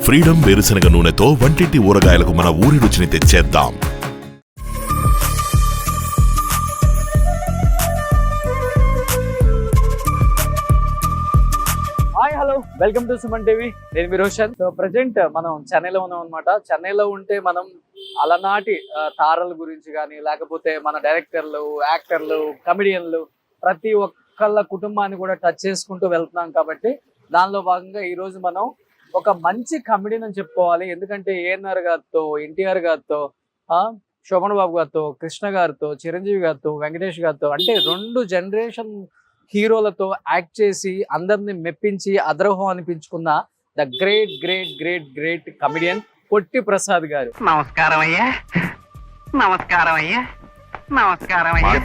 Freedom వేరుశనగ నూనెతో వంటింటి ఊరగాయలకు మన ఊరి రుచిని తెచ్చేద్దాం. Hi hello, welcome to Suman TV. నేను మీ రోషన్. సో ప్రజెంట్ మనం చెన్నైలో ఉన్నాం అనమాట. చెన్నైలో ఉంటే మనం అలనాటి తారల గురించి కానీ, లేకపోతే మన డైరెక్టర్లు, యాక్టర్లు, కమెడియన్లు ప్రతి ఒక్కళ్ళ కుటుంబాన్ని కూడా టచ్ చేసుకుంటూ వెళ్తున్నాం. కాబట్టి దానిలో భాగంగా ఈరోజు మనం ఒక మంచి కమెడియన్ అని చెప్పుకోవాలి. ఎందుకంటే ఏఎన్ఆర్ గారితో, ఎన్టీఆర్ గారితో, శోభన్ బాబు గారితో, కృష్ణ గారితో, చిరంజీవి గారితో, వెంకటేష్ గారితో, అంటే 2 జనరేషన్ హీరోలతో యాక్ట్ చేసి అందరిని మెప్పించి అద్రోహం అనిపించుకున్న the great great great great comedian Potti Prasad garu. నమస్కారం అయ్యా, నమస్కారం అయ్యా, నమస్కారం అయ్యా.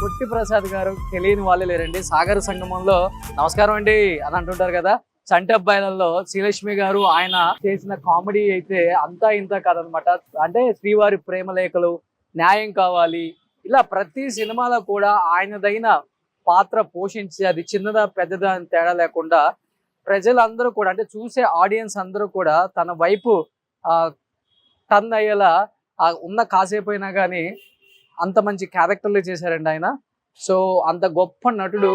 పొట్టి ప్రసాద్ గారు తెలియని వాళ్ళే లేరండి. సాగర సంగమంలో నమస్కారం అండి అని అంటుంటారు కదా. చంటి అబ్బాయిలలో శ్రీలక్ష్మి గారు ఆయన చేసిన కామెడీ అయితే అంతా ఇంత కాదనమాట. అంటే శ్రీవారి ప్రేమలేఖలు, న్యాయం కావాలి, ఇలా ప్రతి సినిమాలో కూడా ఆయనదైన పాత్ర పోషించి అది చిన్నదా పెద్దదా అని తేడా లేకుండా ప్రజలందరూ కూడా, అంటే చూసే ఆడియన్స్ అందరూ కూడా తన వైపు టర్న్ అయ్యేలా ఉన్న కాసేపు అయినా కానీ అంత మంచి క్యారెక్టర్లు చేశారండి ఆయన. సో అంత గొప్ప నటుడు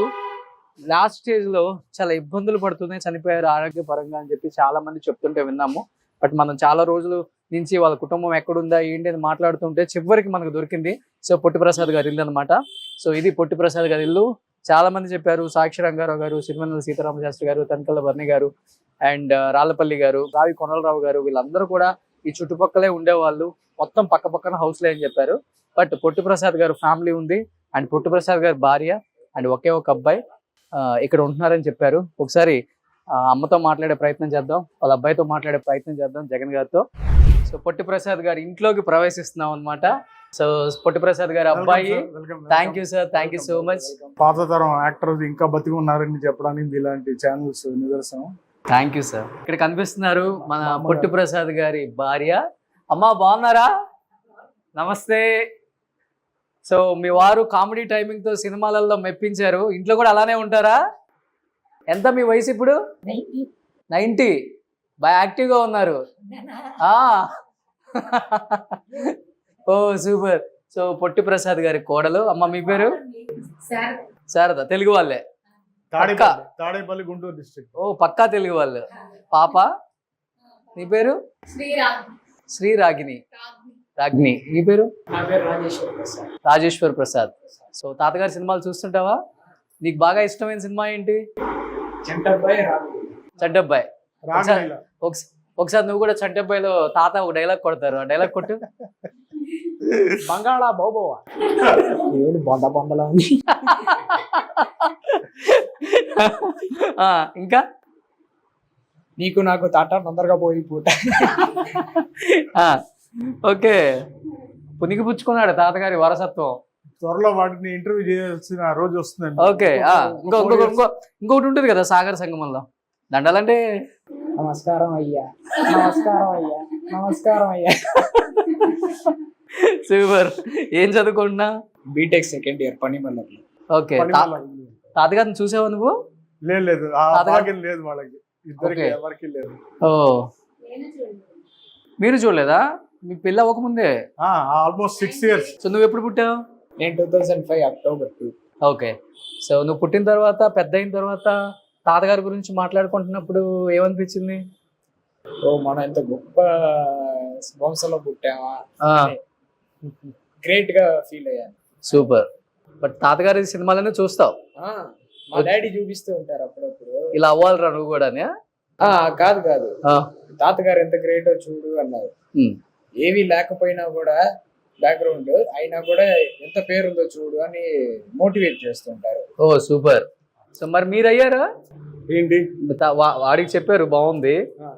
లాస్ట్ స్టేజ్ లో చాలా ఇబ్బందులు పడుతూనే చనిపోయారు ఆరోగ్యపరంగా అని చెప్పి చాలా మంది చెప్తుంటే విన్నాము. బట్ మనం చాలా రోజుల నుంచి వాళ్ళ కుటుంబం ఎక్కడుందా ఏంటి అని మాట్లాడుతుంటే చివరికి మనకు దొరికింది. సో పొట్టి ప్రసాద్ గారి ఇల్లు అనమాట. సో ఇది పొట్టి ప్రసాద్ గారి ఇల్లు. చాలా మంది చెప్పారు, సాక్షి రంగారావు గారు, సిరివెన్నెల సీతారామ శాస్త్రి గారు, తనకల్ల భరణి గారు, అండ్ రాళ్లపల్లి గారు, రావి కొనలరావు గారు, వీళ్ళందరూ కూడా ఈ చుట్టుపక్కలే ఉండేవాళ్ళు, మొత్తం పక్క పక్కన హౌస్లే అని చెప్పారు. బట్ పొట్టి ప్రసాద్ గారు ఫ్యామిలీ ఉంది, అండ్ పొట్టి ప్రసాద్ గారి భార్య అండ్ ఒకే ఒక అబ్బాయి ఇక్కడ ఉంటున్నారని చెప్పారు. ఒకసారి అమ్మతో మాట్లాడే ప్రయత్నం చేద్దాం, వాళ్ళ అబ్బాయితో మాట్లాడే ప్రయత్నం చేద్దాం, జగన్ గారితో. సో పొట్టి ప్రసాద్ గారి ఇంట్లోకి ప్రవేశిస్తున్నాం అనమాట. సో పొట్టి ప్రసాద్ గారి అబ్బాయి. Thank you sir, thank you so much. పాత తరం యాక్టర్స్ ఇంకా బతికి ఉన్నారని చెప్పడానికి ఇలాంటి ఛానల్స్ నిదర్శనం. Thank you sir. ఇక్కడ కనిపిస్తున్నారు మన పొట్టి ప్రసాద్ గారి భార్య. అమ్మా బాగున్నారా? నమస్తే. సో మీ వారు కామెడీ టైమింగ్ తో సినిమాలలో మెప్పించారు. ఇంట్లో కూడా అలానే ఉంటారా? ఎంత మీ వయసు ఇప్పుడు? 90. బాగా యాక్టివ్ గా ఉన్నారు. ఓ సూపర్. సో పొట్టి ప్రసాద్ గారి కోడలు. అమ్మ మీ పేరు? శారద. తెలుగు వాళ్ళే? తాడేపల్లి, గుంటూరు డిస్ట్రిక్ట్. ఓ పక్కా తెలుగు వాళ్ళు. పాప నీ పేరు? శ్రీరాగిని. రాగిని. మీ పేరు? రాజేశ్వర్ ప్రసాద్. సో తాతగారి సినిమాలు చూస్తుంటావా? నీకు బాగా ఇష్టమైన సినిమా ఏంటి? చంటబ్బాయి. ఒకసారి నువ్వు కూడా చంటబ్బాయిలో తాత ఒక డైలాగ్ కొడతారు, ఆ డైలాగ్ కొట్టు. బంగాళా బాబోవా బొంద బొందలా ఉంది. ఇంకా నీకు నాకు తాట తొందరగా పోయి పూట. ఓకే, పునికి పుచ్చుకున్నాడు తాతగారి వారసత్వం. త్వరలో వాటిని ఇంటర్వ్యూ చేయాల్సిన రోజు వస్తుందండి. ఓకే, ఇంకొకటి ఉంటుంది కదా సాగర సంగమంలో, దండాలంటే నమస్కారం అయ్యా, నమస్కారం అయ్యా, నమస్కారం అయ్యా. సూపర్. ఏం చదువుకుంటున్నా? బీటెక్ సెకండ్ ఇయర్ పనిమల్లలో. ఓకే, తాతగారిని చూసావా నువ్వు? లేదు, లేదు వాళ్ళకి, ఇద్దరికి ఎవరికి లేదు. ఓ మీరు చూడలేదా? మీ పెళ్ళి అవ్వకముందే? Almost 6 years. సో నువ్వు ఎప్పుడు పుట్టావు? నేను 2005 అక్టోబర్ 2. ఓకే. సో నువ్వు పుట్టిన తర్వాత, పెద్ద అయిన తర్వాత తాతగారి గురించి మాట్లాడుకుంటున్నప్పుడు ఏమనిపించింది? ఓ మనం ఎంత గొప్ప వంశంలో పుట్టామా, గ్రేట్ గా ఫీల్ అయ్యాను. సూపర్. బట్ తాతగారి సినిమాలనే చూస్తావు? మా డాడీ చూపిస్తూ ఉంటారు అప్పుడప్పుడు, ఇలా అవ్వాలిరా నువ్వు కూడా. కాదు తాతగారు ఎంత గ్రేటో చూడు అన్నారు. ఏవి లేకపోయినా కూడా బ్యాక్గ్రౌండ్ అయినా కూడా ఎంత పేరుందో చూడు అని మోటివేట్ చేస్తుంటారు. ఓ సూపర్. సో మరి మీరు అయ్యారా ఏంటి? వాడికి చెప్పారు బాగుంది,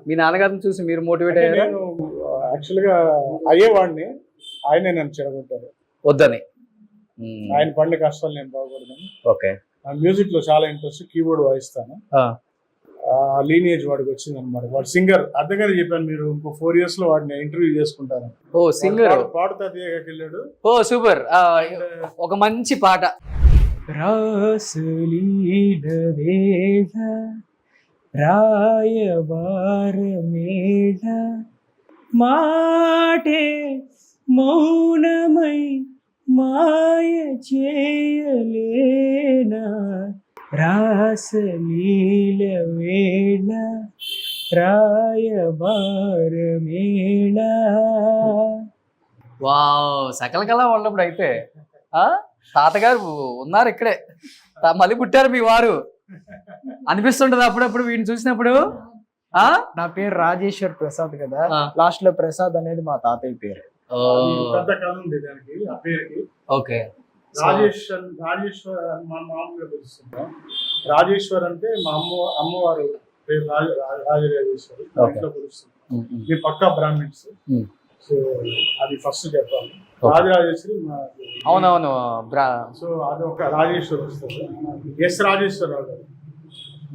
మీ నాన్నగారిని చూసి మీరు మోటివేట్ అయ్యారు? యాక్చువల్ గా అయ్యేవాడిని, ఆయనే నన్ను చెడగొట్టారు వద్దని. ఆయన పడిన కష్టాలు నేను బాగుపడతాను. ఓకే. మ్యూజిక్ లో చాలా ఇంట్రెస్ట్, కీబోర్డ్ వాయిస్తాను. లీనియేజ్ వాడికి వచ్చింది అనమాట. వాడు సింగర్ అద్దగానే చెప్పాను, మీరు ఇంకో 4 years లో వాడిని ఇంటర్వ్యూ చేసుకుంటారు. ఓ సింగర్, పాడుతా తీయగాకి వెళ్ళాడు. ఓ సూపర్. ఒక మంచి పాట. రాసలీల వేళ రాయబార మేళ మాటే మౌనమై మాయ చేయలేనా రాసలీల వేళ రాయబార మేళ. వావ్, సకల కళ ఉన్నప్పుడు అయితే తాతగారు ఉన్నారు ఇక్కడే, మళ్ళీ పుట్టారు మీ వారు అనిపిస్తుంటది అప్పుడప్పుడు వీడిని చూసినప్పుడు. నా పేరు రాజేశ్వర్ ప్రసాద్ కదా, లాస్ట్ లో ప్రసాద్ అనేది మా తాతయ్య పేరు. పెద్ద కథ ఉంది దానికి, ఆ పేరుకి. ఓకే, రాజేశ్వర్ మా మామూలుగా పిలుస్తున్నాం. రాజేశ్వర్ అంటే మా అమ్మవారు పేరు రాజరాజేశ్వరి, ఇంట్లో పిలుస్తున్నాం. మీ పక్కా బ్రాహ్మిన్స్, సో అది ఫస్ట్ చెప్పాలి. రాజరాజేశ్వరి అవునవును. సో అది ఒక రాజేశ్వర్ వస్తుంది. ఎస్ రాజేశ్వరరావు గారు,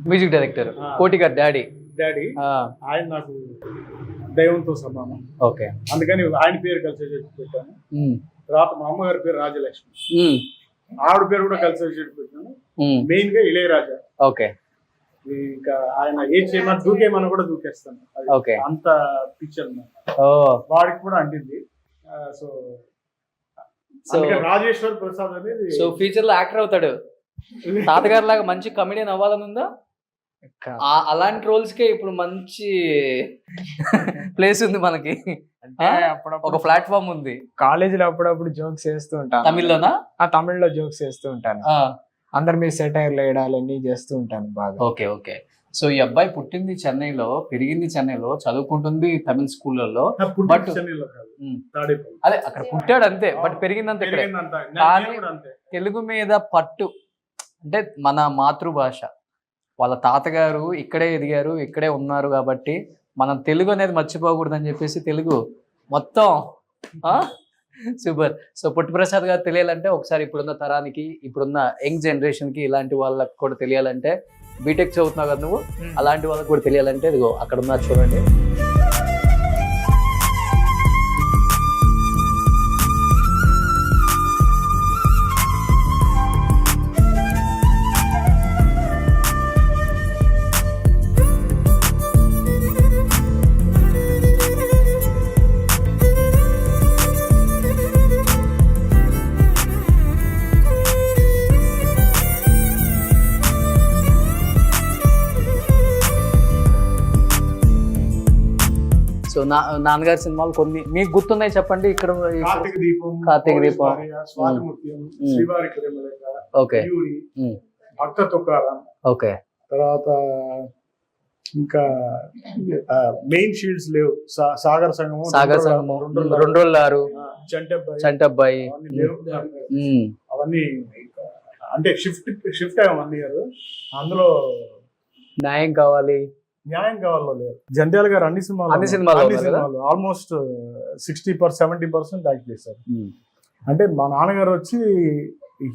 మ్యూజిక్ డైరెక్టర్, కోటి గారు డాడీ. ఆయన నాకు దైవంతో సమానం. ఓకే, అందుకని ఆయన పేరు కలిసి పెట్టాను. తర్వాత మా అమ్మగారి పేరు రాజలక్ష్మి, ఆవిడ పేరు కూడా కలిసి పెట్టాను. మెయిన్ గా ఇళయరాజా. ఓకే, ఇంకా ఆయన ఏ చేయమని దూకేమని కూడా దూకేస్తాను. అంత పిక్చర్ వాడికి కూడా అంటింది. సో రాజేశ్వర్ ప్రసాద్ అనేది సో ఫ్యూచర్ లో యాక్టర్ అవుతాడు. తాతగారు లాగా మంచి కమెడియన్ అవ్వాలని ఉందా? అలాంటి రోల్స్ కే ఇప్పుడు మంచి ప్లేస్ ఉంది మనకి, ఒక ప్లాట్ఫామ్ ఉంది. కాలేజీలో అప్పుడప్పుడు జోక్స్ వేస్తూ ఉంటాను. తమిళ్లోనా? తమిళ్లో జోక్స్ వేస్తూ ఉంటాను. అందరి మీద సెటైర్లు వేయడాలు అన్ని చేస్తూ ఉంటాను బాగా. Okay okay. సో ఈ అబ్బాయి పుట్టింది చెన్నైలో, పెరిగింది చెన్నైలో, చదువుకుంటుంది తమిళ స్కూళ్ళలో. బట్ అదే అక్కడ పుట్టాడు అంతే, బట్ పెరిగిందంత ఇక్కడే. కానీ తెలుగు మీద పట్టు అంటే మన మాతృభాష, వాళ్ళ తాతగారు ఇక్కడే ఎదిగారు, ఇక్కడే ఉన్నారు కాబట్టి మనం తెలుగు అనేది మర్చిపోకూడదు అని చెప్పేసి తెలుగు మొత్తం. సూపర్. సో పొట్టి ప్రసాద్ గారు తెలియాలంటే ఒకసారి ఇప్పుడున్న తరానికి, ఇప్పుడున్న యంగ్ జనరేషన్ కి, ఇలాంటి వాళ్ళకి కూడా తెలియాలంటే, బీటెక్ చదువుతున్నావు కదా నువ్వు, అలాంటి వాళ్ళకి కూడా తెలియాలంటే ఇదిగో అక్కడ ఉన్నారు చూడండి. సో నాన్నగారి సినిమాలు కొన్ని మీకు గుర్తున్నాయి చెప్పండి. ఇక్కడ కార్తీక దీపం, ఓకే, భక్త తుకారాం, ఓకే, తర్వాత ఇంకా మెయిన్ షీల్డ్స్ లేవు. సాగర సంగమం, 2 చంటబ్బాయి అవన్నీ అంటే షిఫ్ట్ అయ్యాం 1 year. అందులో న్యాయం కావాలి లేదు. జంధ్యాల గారు అన్ని సినిమాలు ఆల్మోస్ట్ 60-70% యాక్ట్ చేశారు. అంటే మా నాన్నగారు వచ్చి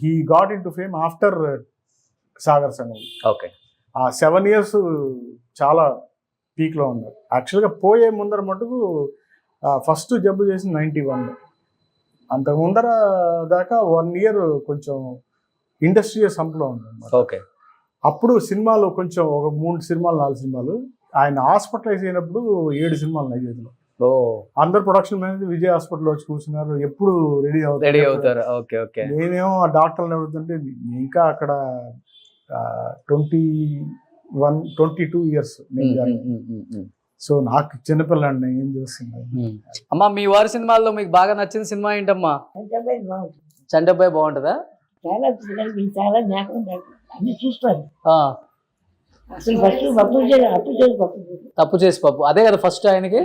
he got in to fame after Sagar Sangamam. Okay, ఆ 7 years చాలా పీక్ లో ఉన్నారు. యాక్చువల్గా పోయే ముందర మటుకు ఫస్ట్ జబ్బు చేసి 91. అంత ముందర దాకా 1 year కొంచెం ఇండస్ట్రియల్ సంప్లో ఉంది. ఓకే, అప్పుడు సినిమాలు కొంచెం ఒక 3 సినిమాలు 4 సినిమాలు. ఆయన హాస్పిటలైజ్ అయినప్పుడు 7 సినిమాలు నైవేద్యంలో. అందరు ప్రొడక్షన్ మేనేజర్ విజయ్ హాస్పిటల్ వచ్చి కూర్చున్నారు, ఎప్పుడు రెడీ అవుతారు. నేనేమో ఆ డాక్టర్ని అడుగుతుంటే ఇంకా అక్కడ 22 years. సో నాకు చిన్నపిల్లండి, ఏం చేస్తున్నాను. అమ్మా మీ వారి సినిమాల్లో మీకు బాగా నచ్చిన సినిమా ఏంటమ్మా? చంటబ్బాయి బాగుంటుందా? చాలా జ్ఞాపకం అన్ని చూస్తారు. అసలు ఫస్ట్ తప్పు చేసి పప్పు, అదే కదా ఫస్ట్ ఆయనకి.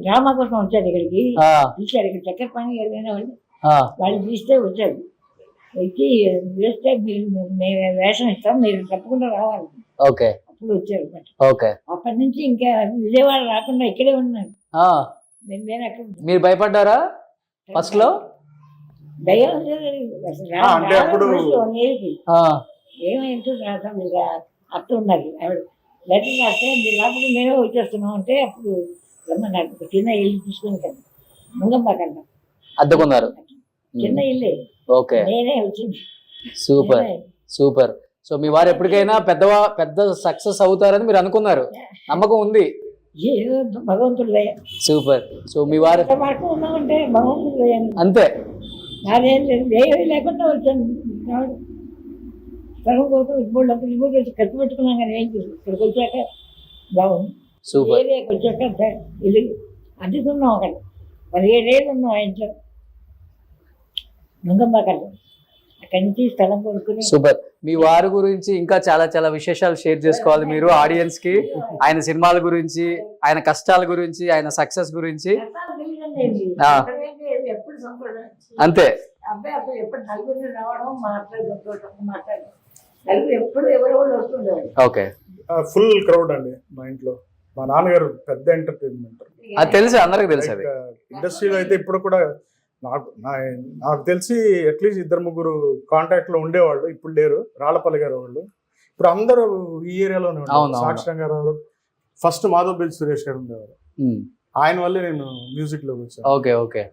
డ్రామా కోసం వచ్చారు ఇక్కడికి, చూసారు ఇక్కడ చక్కెర పానీ వెళ్ళిన వాళ్ళు తీస్తే వచ్చారు. వచ్చి వేస్తే మేము వేషం ఇస్తాం, మీరు తప్పకుండా రావాలి. ఓకే, అప్పుడు వచ్చారు. ఓకే, అప్పటి నుంచి ఇంకా విజయవాడ రాకుండా ఇక్కడే ఉన్నారు. మీరు భయపడ్డారా ఫస్ట్ లో? ఏమైందో అత్త ఉన్నది ఆవిడ లెటర్ రాస్తే మీరు లేకపోతే మేమే వచ్చేస్తున్నాం అంటే అప్పుడు రమ్మన్నారు. ఒక చిన్న ఇల్లు తీసుకుని కదా ముంగంపాకంట అద్దెకున్నారు. చిన్న ఇల్లే ఓకే, నేనే వచ్చింది. Super super. సో మీ వారు ఎప్పటికైనా పెద్ద సక్సెస్ అవుతారని మీరు అనుకున్నారు, నమ్మకం ఉంది. ఏదో భగవంతుడు దయ. సూపర్. సో మీ వారు ఎంత మాట ఉన్నామంటే భగవంతుడు దయ. అంతే. నాదేం లేదు, ఏమీ లేకుండా వచ్చాను. సగం కొరకు ఇప్పుడు వచ్చి ఖర్చు పెట్టుకున్నాం కానీ ఏం చేసి ఇక్కడికి వచ్చాక బాగుంది. సూపర్. ఏరియాకి వచ్చాక ఇల్లు అద్దెకున్నాం అక్కడ 17 ఏళ్ళు ఉన్నాం ఆ ఇంట్లో నుంగంబాకల్లో. అక్కడి నుంచి స్థలం కొనుక్కుని సూపర్. మీ వారి గురించి ఇంకా చాలా చాలా విశేషాలు షేర్ చేసుకోవాలి మీరు ఆడియన్స్ కి. ఆయన సినిమాల గురించి, ఆయన కష్టాల గురించి, ఆయన సక్సెస్ గురించి. ఆ. ఎప్పుడు సంపూర్ణ అంతే. అబ్బాయి ఎప్పుడు నలుగురిని రావడం మాట్లాడడం నలుగురు ఎప్పుడు ఎవరెవరు వస్తుండేవాడు. ఓకే, ఫుల్ క్రౌడ్ అండి మా ఇంట్లో. మా నాన్నగారు పెద్ద ఎంటర్టైన్మెంట్. అది తెలుసు, అందరికి తెలుసు అది. ఇండస్ట్రీలో అయితే ఇప్పుడు కూడా నాకు తెలిసి అట్లీస్ట్ 2-3 కాంటాక్ట్ లో ఉండేవాళ్ళు, ఇప్పుడు లేరు. రాళ్లపల్లి గారు వాళ్ళు ఇప్పుడు అందరూ ఈ ఏరియాలోనే ఉండేవారు. సాక్షి గారు, ఫస్ట్ మాధవ్ సురేష్ గారు ఉండేవారు. ఆయన వల్లే నేను మ్యూజిక్ లోకి వచ్చాను. Okay okay.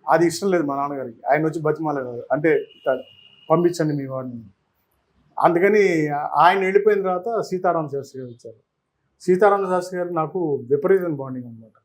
అది ఇష్టం లేదు మా నాన్నగారికి. ఆయన వచ్చి బతిమాలేవారు, అంటే పంపించండి మీ వాడిని. అందుకని ఆయన వెళ్ళిపోయిన తర్వాత సీతారామ శాస్త్రి గారు వచ్చారు. సీతారామ శాస్త్రి గారు నాకు విపరీతం బాండింగ్ అనమాట.